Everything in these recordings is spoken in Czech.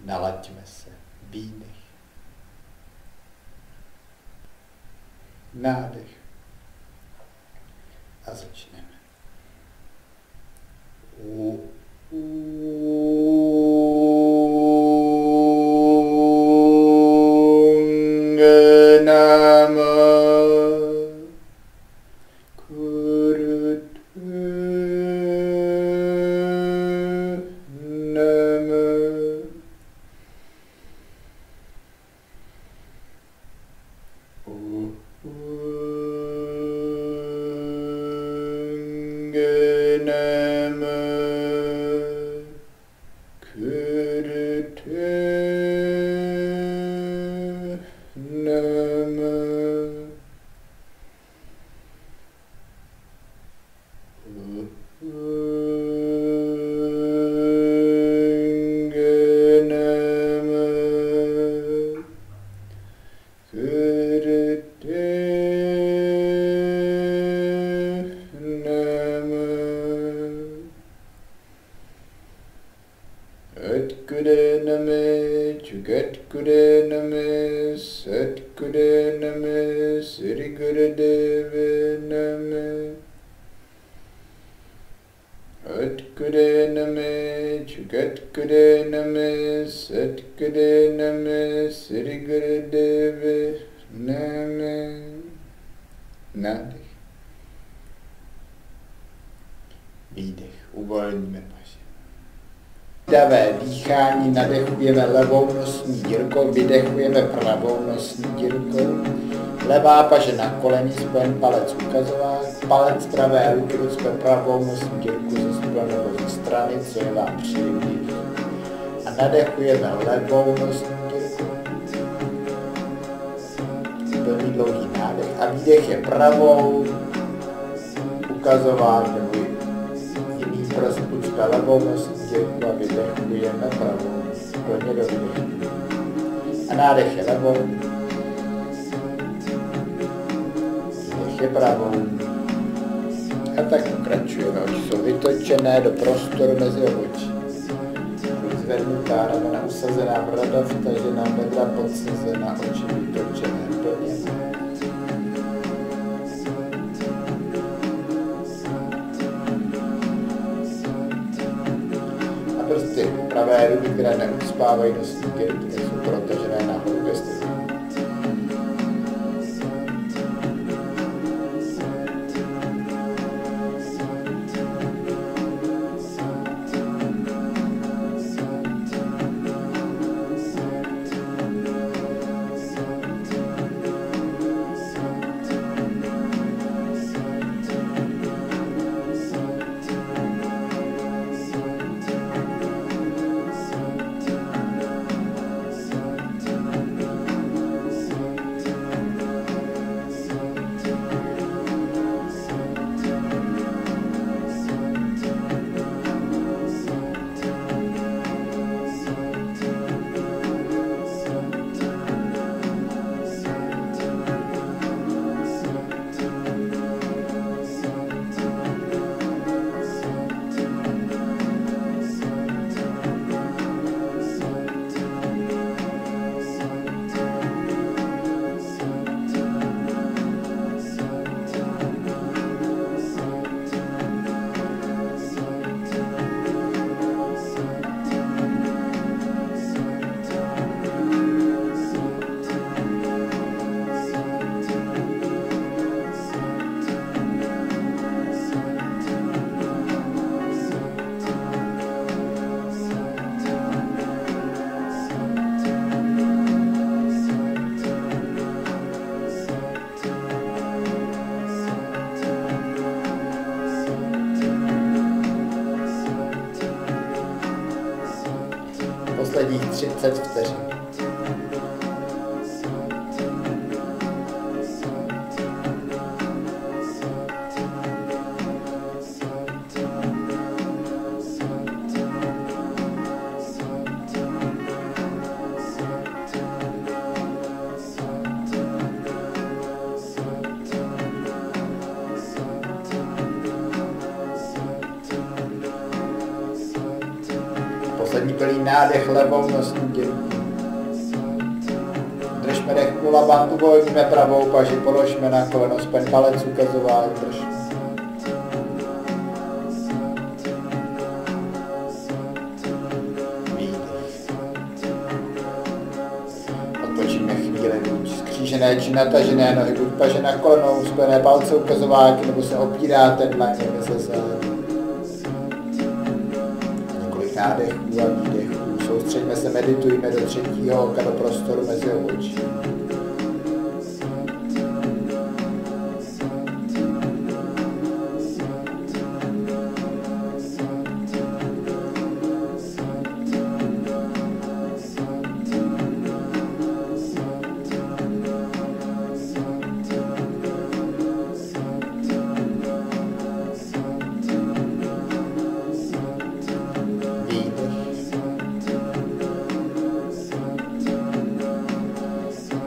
Nalaďme se. Výdech. Nádech. A začneme. Nádech. Výdech. Uvolníme paži. Davé dýchání nadechujeme levou nosní dírkou, vydechujeme pravou nosní dírkou. Levá paže na koleni, spojen palec ukazovák, palec pravé ruky ucpe pravou nosní dírku ze strany nebo ze strany, co je vám příjemný. A nadechujeme levou nosní dírku. Plný dlouhý nádech. A výdech je pravou, ukazovák nebo jiný prst ucpe levou nosní dírku a vydechujeme pravou. Plně do výdechu. A nádech je levou. Je pravou. A tak pokračujeme. Oči jsou vytočené do prostoru mezi obočí. Zvednutá ramena, usazená brada, vtažená bedra, podsazená, oči vytočené plně. A prsty pravé ruky, které neucpávají nosní dírky, jsou protažené nahoru ke středu. Posledních 30 vteřin. Poslední plný nádech levou nosní dírku. Držme dech u labantu, uvolníme pravou paži, položme na koleno, spoň palec ukazovák, držme. Odpočíme chvíli, buď skřížené či natažené nohy, buď paže na kolenou, spojené palce ukazováky, nebo se opíráte dlaněmi ze zády. Několik nádechů a výdechů. Soustřeďme se, meditujme do třetího oka, do prostoru mezi očí.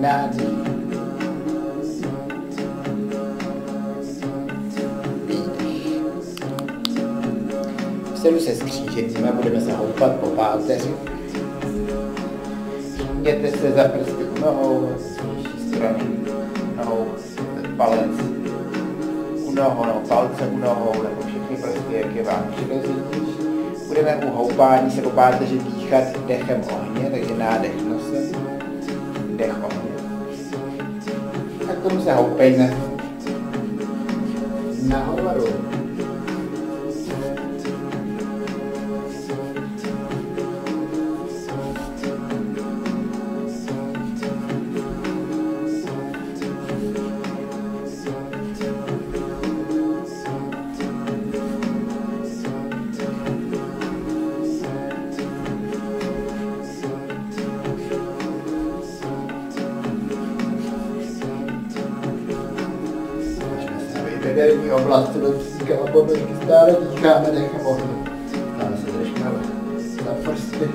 Nádech. Výdech. Vsedu se skříženíme, budeme se houpat po páteři. Šíněte se za prsty u nohou, z nižší strany nohou, palec u nohou, nebo palce u nohou, nebo všechny prsty, jak je vám přirozenější. Budeme u houpání se po páteři dýchat dechem ohně, takže nádech nosem, dech ohně. A k tomu se houpejme nahoru. Bederní oblast lopstíka a povrchy stále dýcháme dechem ohně. Stále se držíme za prsty.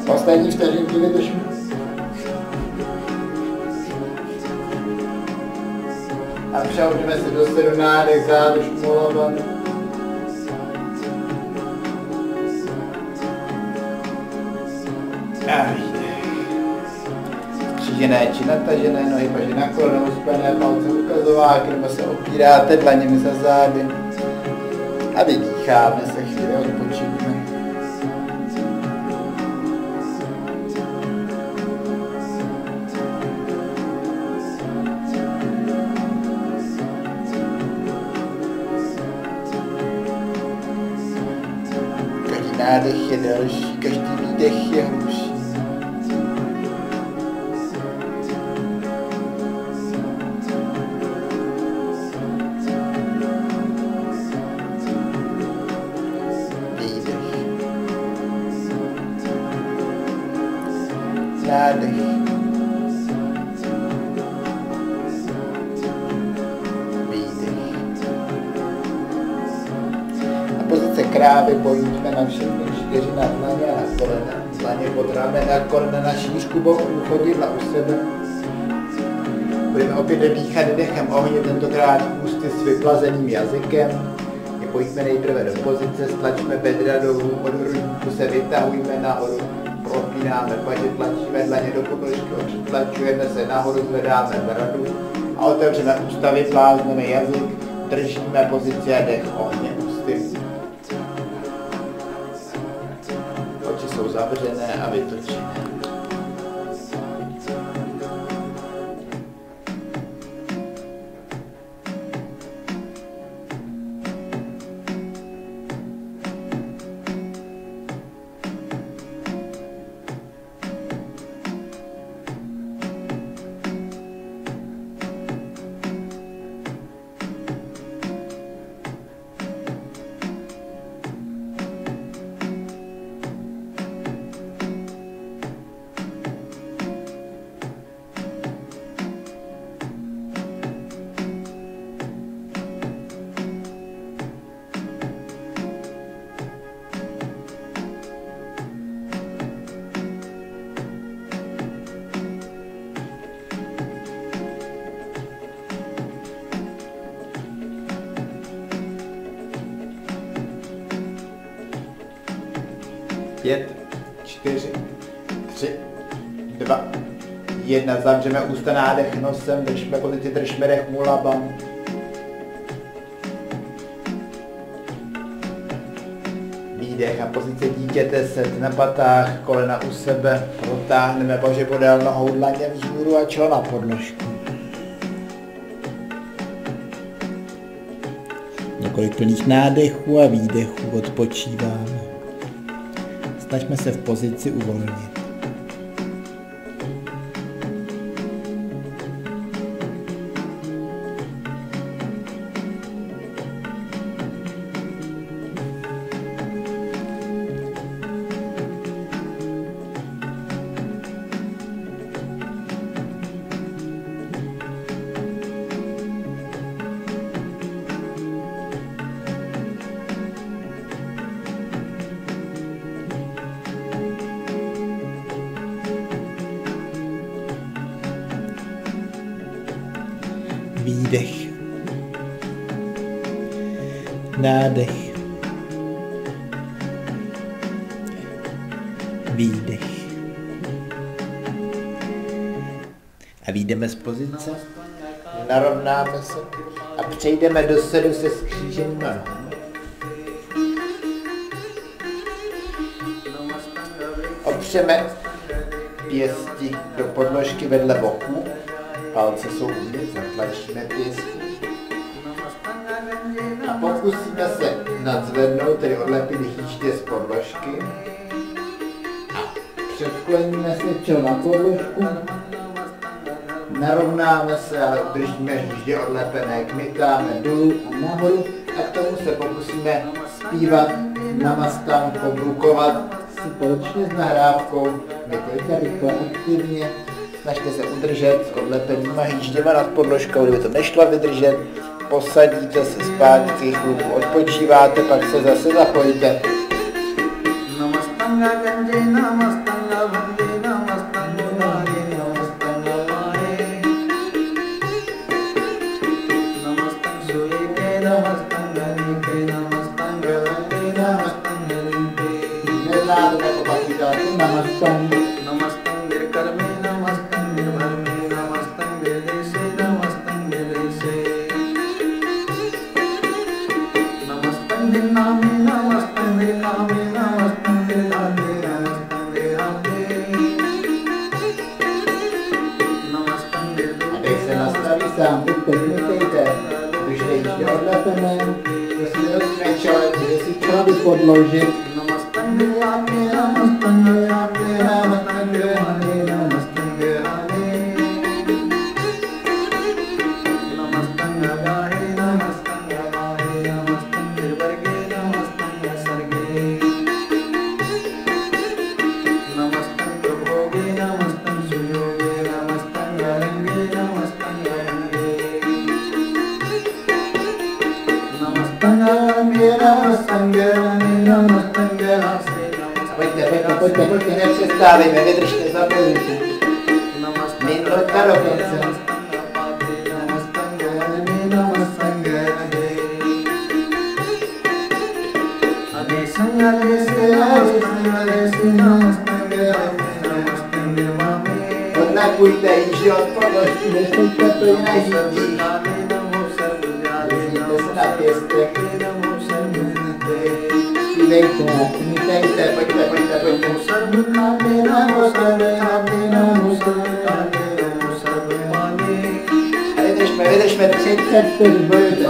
Poslední vteřinky vydržme. A přehodíme se do sedu, nádech, záduš, molovan. A výdech. Skřížené či natažené nohy, paže na kolenou, spojené palce ukazováky, nebo se opíráte dlaněmi za zády. A vydýcháme se, chvíli odpočineme. Nádech je delší, každý výdech je hlubší. Výdech. Nádech. Pozice krávy, pojďme na všechny 4 na dlaně a na kolena. Dlaně pod ramena, kolena na šířku boku, chodidla u sebe. Budeme opět dýchat dechem ohně, tentokrát ústy s vyplazeným jazykem. Pojďme nejprve do pozice, stlačme bedra dolů, od hrudníku se vytahujme nahoru. Propínáme paže, tlačíme dlaně do podložky, tlačujeme se nahoru, zvedáme bradu a otevřeme ústa, vyplázneme jazyk, držíme pozici a dech ohně ústy. Oči jsou zavřené a vytočené. 5, 4, 3, 2, 1. Zavřeme ústa, nádech nosem, držme pozici, držme dech, mulabam. Výdech a pozice dítěte, set na patách, kolena u sebe, protáhneme paže podél nohou, dlaně vzhůru a čelo na podložku. Několik plných nádechů a výdechů, odpočíváme. Snažme se v pozici uvolnit. Výdech, nádech, výdech. A vyjdeme z pozice, narovnáme se a přejdeme do sedu se skříženýma nohama. Opřeme pěsti do podložky vedle boku. Palce jsou uvnitř, zatlačíme pěstí a pokusíme se nadzvednout, tedy odlepit hýště z podložky a předkloníme se čelo na podložku, narovnáme se, ale udržíme hýště odlepené, kmitáme dolů a nahoru a k tomu se pokusíme zpívat Namastam, pobrukovat společně s nahrávkou, kmitejte rychle, aktivně. Snažte se udržet s odlepenýma hýžděma nad podložkou, kdyby to nešlo vydržet, posadíte se zpátky, chvilku odpočíváte, pak se zase zapojíte. Neznáte, tak opak vydáte Namastam. Sám, teď kmitejte, držte ještě odlepené, jestli dostane čele, jestli čelo by podložit. Pojďte, nepřestávejme, vydržte za pozici. Minuta do konce. Odlapujte jíži od podložky, nechejte to i na jízdích. Držíte se na pěstech. Zpívejte, kmitejte, pojďte. A vydržme 30 vteřin, bojujte.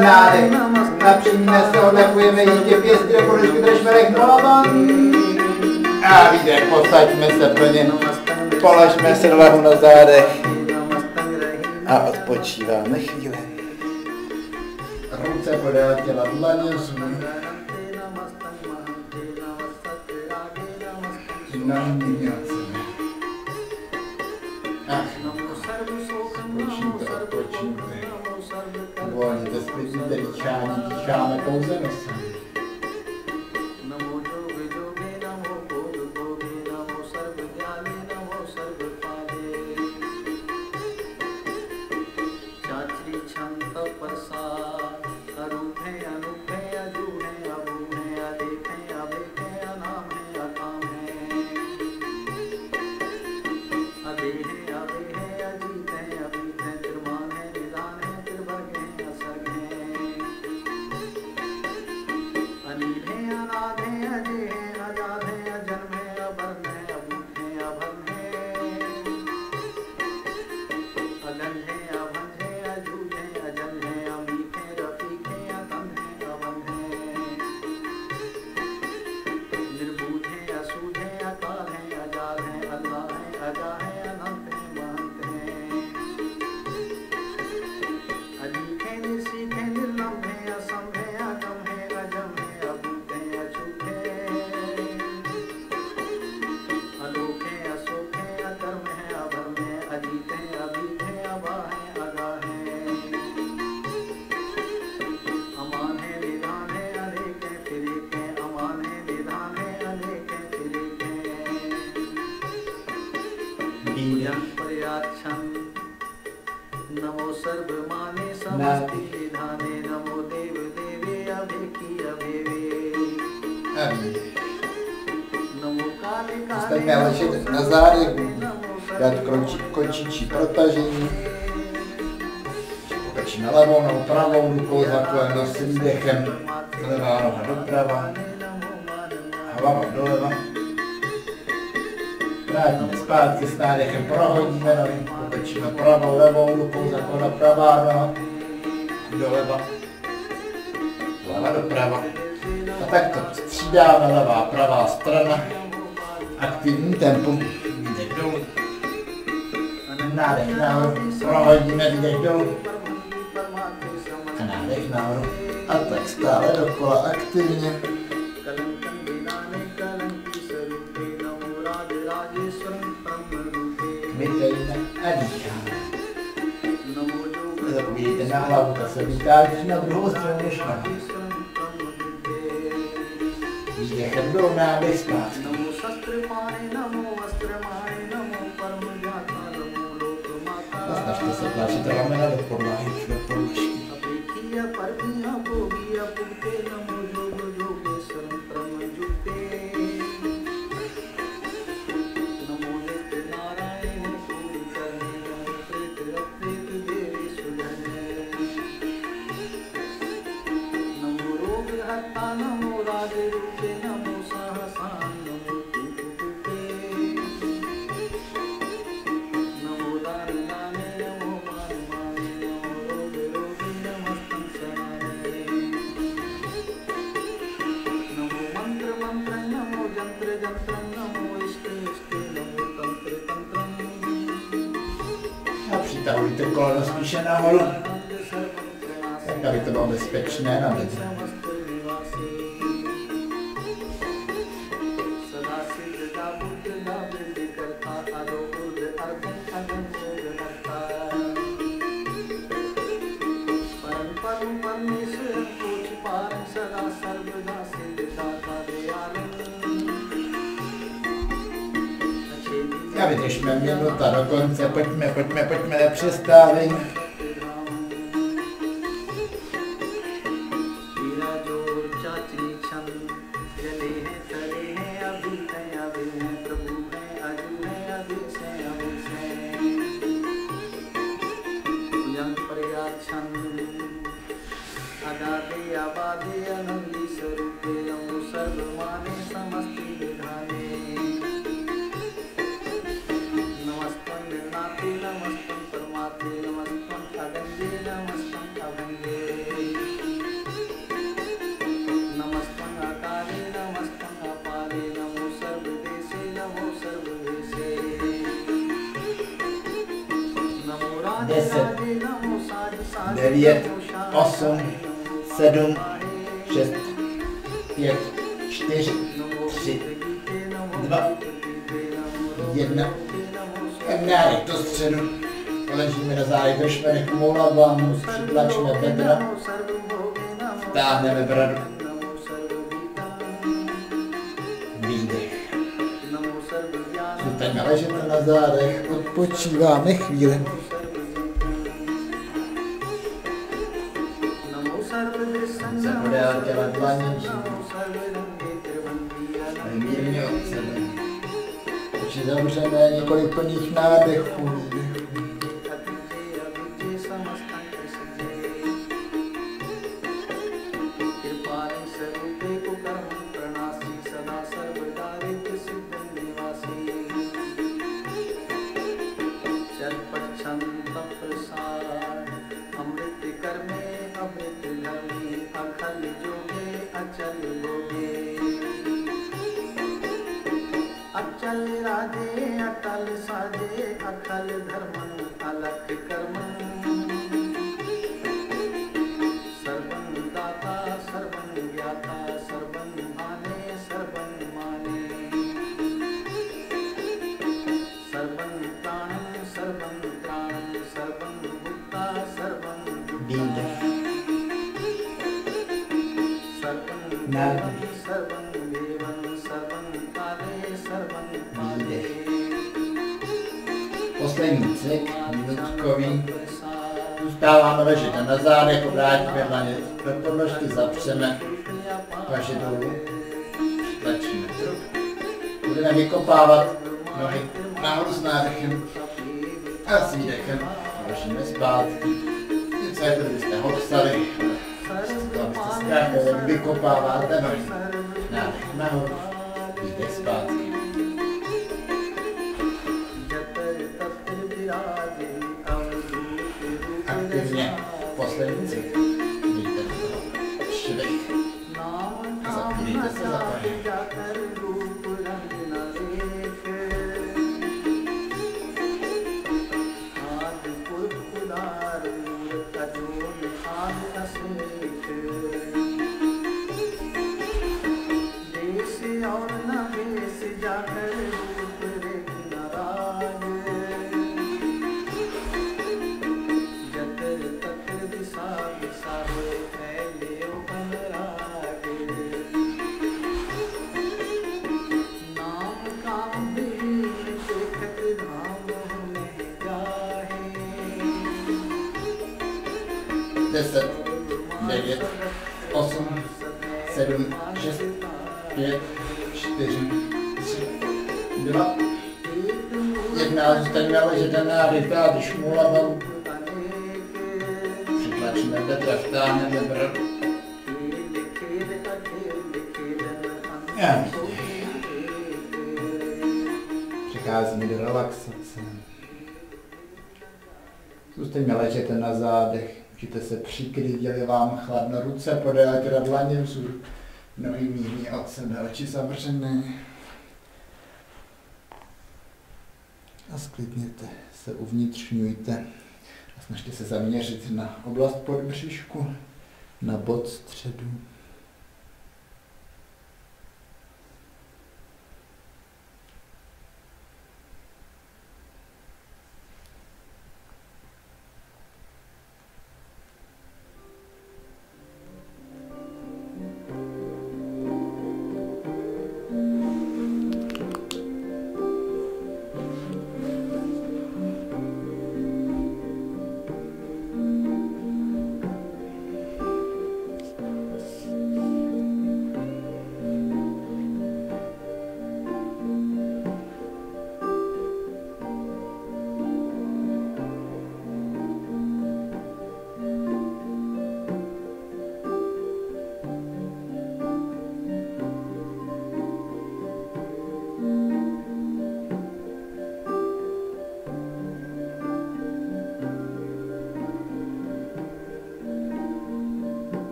Nádech, napříme se, odlepujeme jízdě pěstí do podložky, držme dech, mulabam. A výdech, posaďme se plně, položme se hlavu na zádech a odpočíváme chvíli. Ruce podél těla, dlaně vzhůru. Nohy od sebe. Spočíňte. Uvolněte sklidněte dýchání, dýcháme pouze nosem. नमो सर्वमाने समस्ति विधाने नमो देव देवे अभेकी अभेवे नमो काले Staňme ležet na zádech, dát končičí protažení. Pokrčí na levou nebo pravou rukou, zapojen nos výdechem, levá noha doprava, hlava doleva. Vrátíme zpátky s nádechem, prohodíme nohy, pokrčíme pravou, levou rukou, zapojen pravá noha, doleva, hlava doprava. A takto střídáme levá, pravá strana, aktivní tempo, výdech dolů, nádech nahoru, prohodíme výdech dolů a nádech nahoru. A tak stále dokola aktivně. Kmitejme a dýcháme. Nezapomínejte na hlavu, ta se vytáží na druhou stranu než na. Výdechem dolů, nádech zpátky. Snažte se tlačit ramena do podlahy, do podložky. A přitahujte koleno spíše nahoru, tak aby to bylo bezpečné na bedře. A vydržme minuta do konce, pojďme, nepřestávejme. Deset, 9, 8, 7, 6, 5, 4, 3, 2, 1. Nádech do středu. Ležíme na zádech do šmerku, hlavu, přitlačíme bedra. Vtáhneme bradu. Výdech. Zůstaňme ležet na zádech, odpočíváme chvíli. Podél těla dlaní. Mírně od sebe. Oči zavřené, několik plných nádechů. अचल राधे अटल साधे अकल धर्मन अलख कर्मन सर्वं दाता सर्वं ज्ञाता सर्वं भाने सर्वं माने सर्वं प्राणं सर्वं त्राणं सर्वं भूता सर्वं Výdech. सर्वं Nádech. सर्वं देवं सर्वं काले सर्वं Výdech. Poslední cvik, minutkový. Zůstáváme ležet na zádech, obrátíme dlaně do podložky, zapřeme paže dolů, tlačíme trup. Budeme vykopávat nohy nahoru s nádechem a s výdechem. Vložíme zpátky. Něco jako kdybyste hopsali, abyste zkrátili, vykopáváte nohy. Nádech nahoru, výdech zpátky. Aktivně poslední cvik. Vidíte to švih. Zapínejte se za pahy. Deset, 9, 8, 7, 6, 5, 4, 3, 2, 1. Zůstaňme ležet na nádech, hlavou. Přitlačíme bedra, vtáhneme bradu. Přecházíme do relaxace. Zůstaňme ležet na zádech. Můžete se přikrýt, je vám chladno, ruce podél těla dlaně vzůr, nohy mírně od sebe, oči zavřené. A sklidněte se, uvnitřňujte a snažte se zaměřit na oblast podbřišku, na bod středu.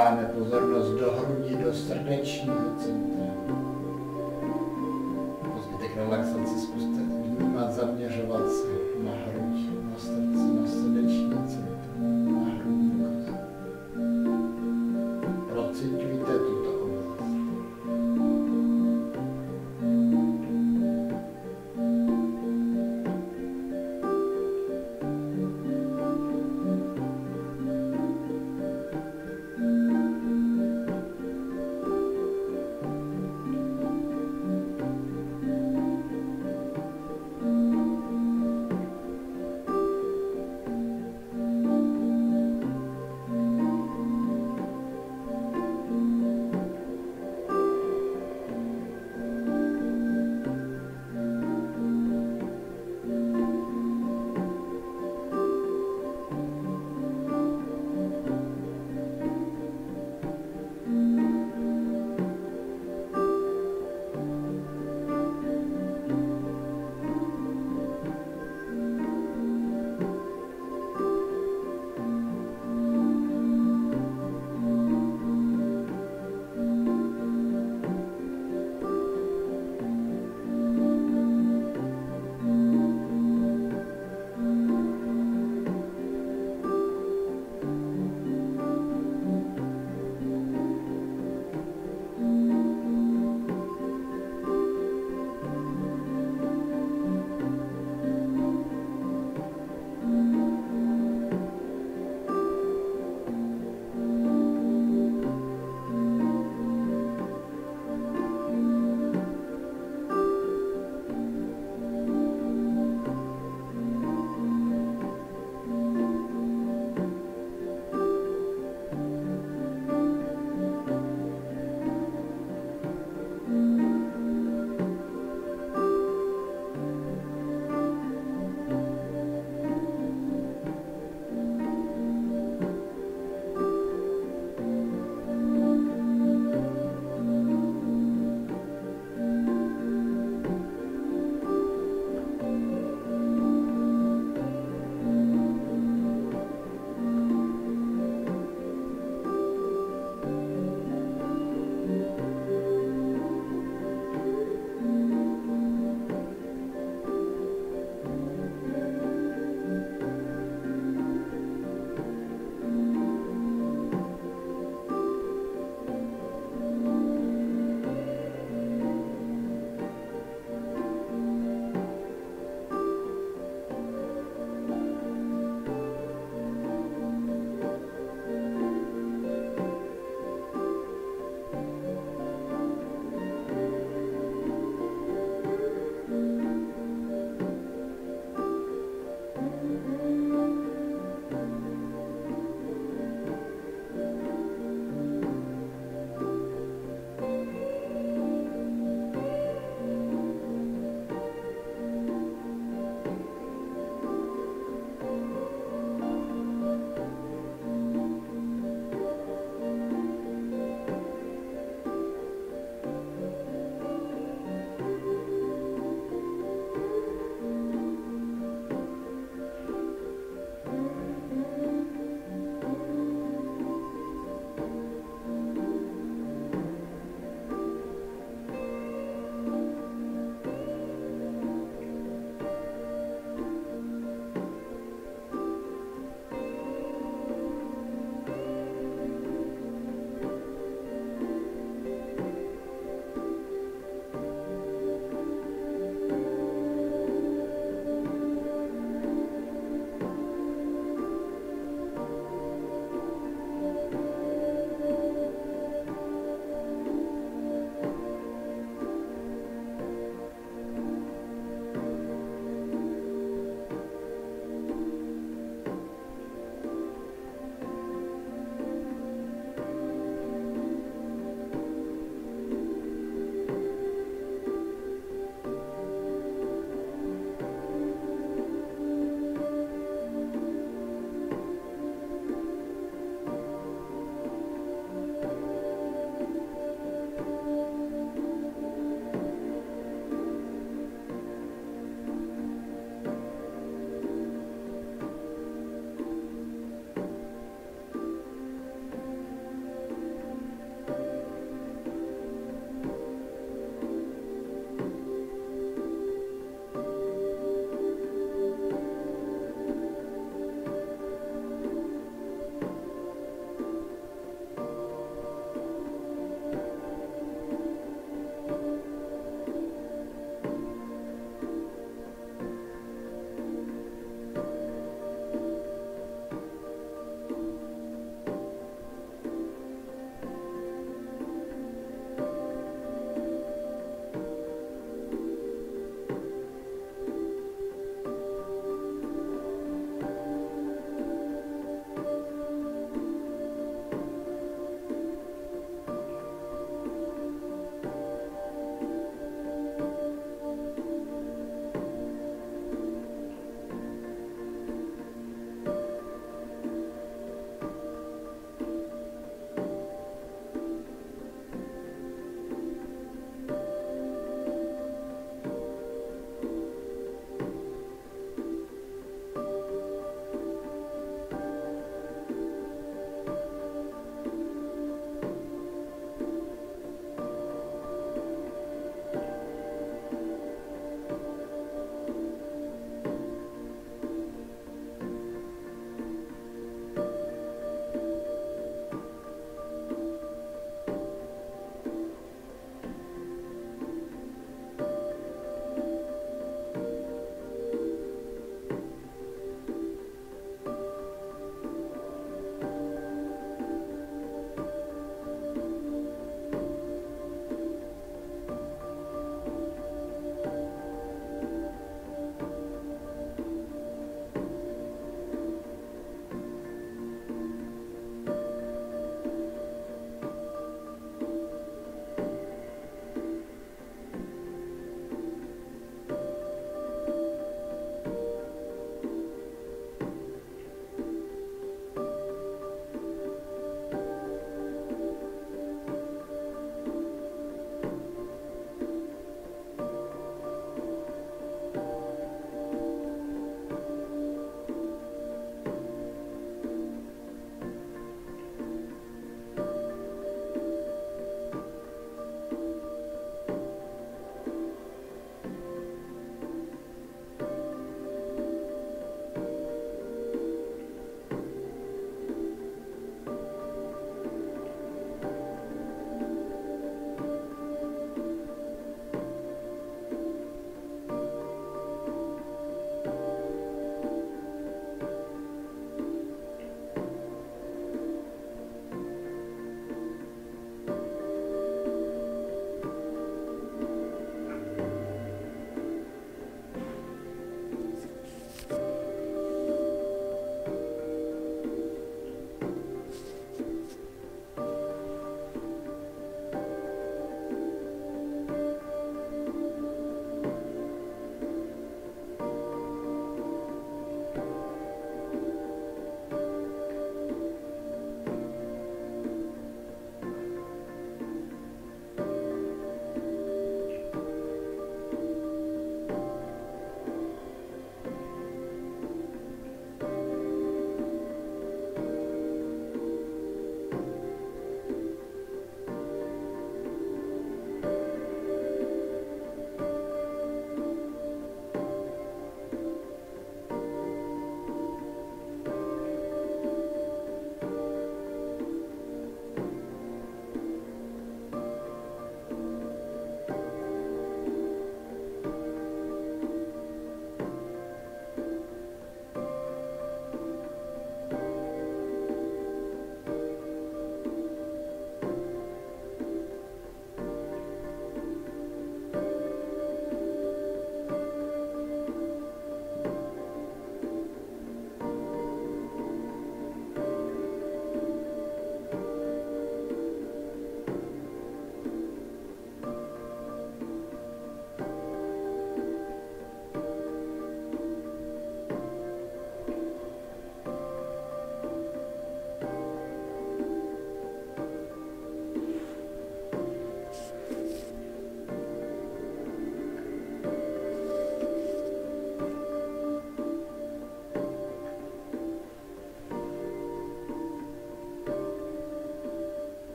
Přesouváme pozornost do hrudi, do srdečního centra. Po zbytek relaxace zkuste vnímat, zaměřovat se na hruď, na srdce, na srdeční centrum, na hrudní kost. Procitujte tuto oblast.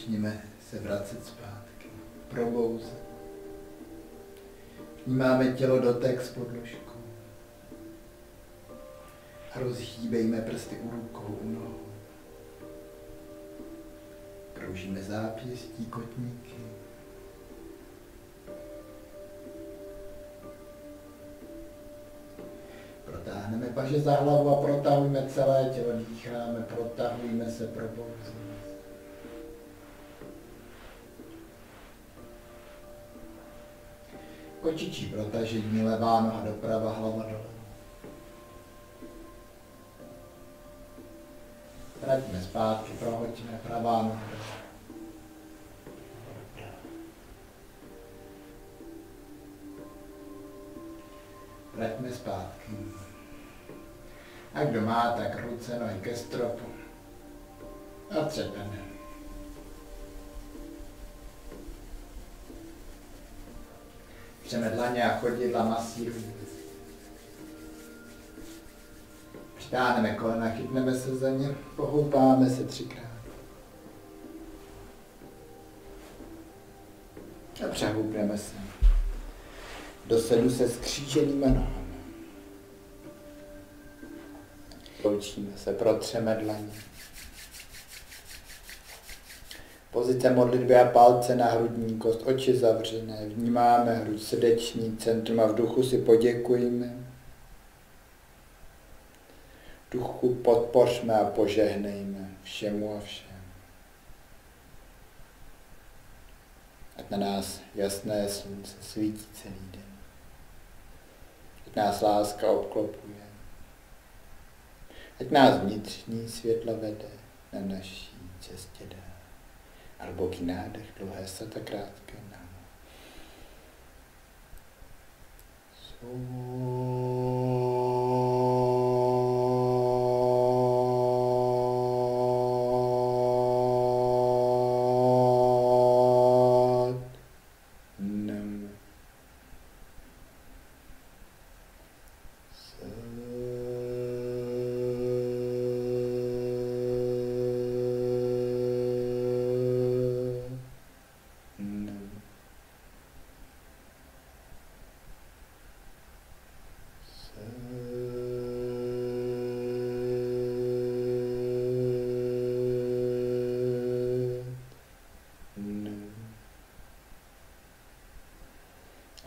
Začněme se vracet zpátky, probouzet. Vnímáme tělo dotek s podložkou. A rozhýbejme prsty u rukou, u nohou. Proužíme zápěstí, kotníky. Protáhneme paže za hlavu a protahujeme celé tělo, dýcháme, protahujeme se, probouzíme. Kočičí protažení, levá noha doprava, hlava doleva. Vraťme zpátky, prohoďme, pravá noha doleva. Vraťme zpátky. A kdo má, tak ruce, nohy ke stropu. A třepeme. Přeme dlaně a chodidla, masírujeme. Přitáhneme kolena, chytneme se za ně, pohoupáme se 3krát. A přehoupneme se. Dosedu se skříženýma nohama. Poučíme se, protřeme dlaně. Pozice modlitby a palce na hrudní kost, oči zavřené, vnímáme hruď, srdeční centrum a v duchu si poděkujeme. V duchu podpořme a požehnejme všemu a všem. Ať na nás jasné slunce svítí celý den. Ať nás láska obklopuje. Ať nás vnitřní světlo vede na naší cestě dál. A hluboký nádech, dlouhé sata, krátké nám.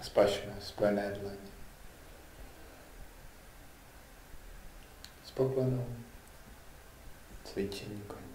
Spašme spojené dlaně. S poklonou cvičení končí.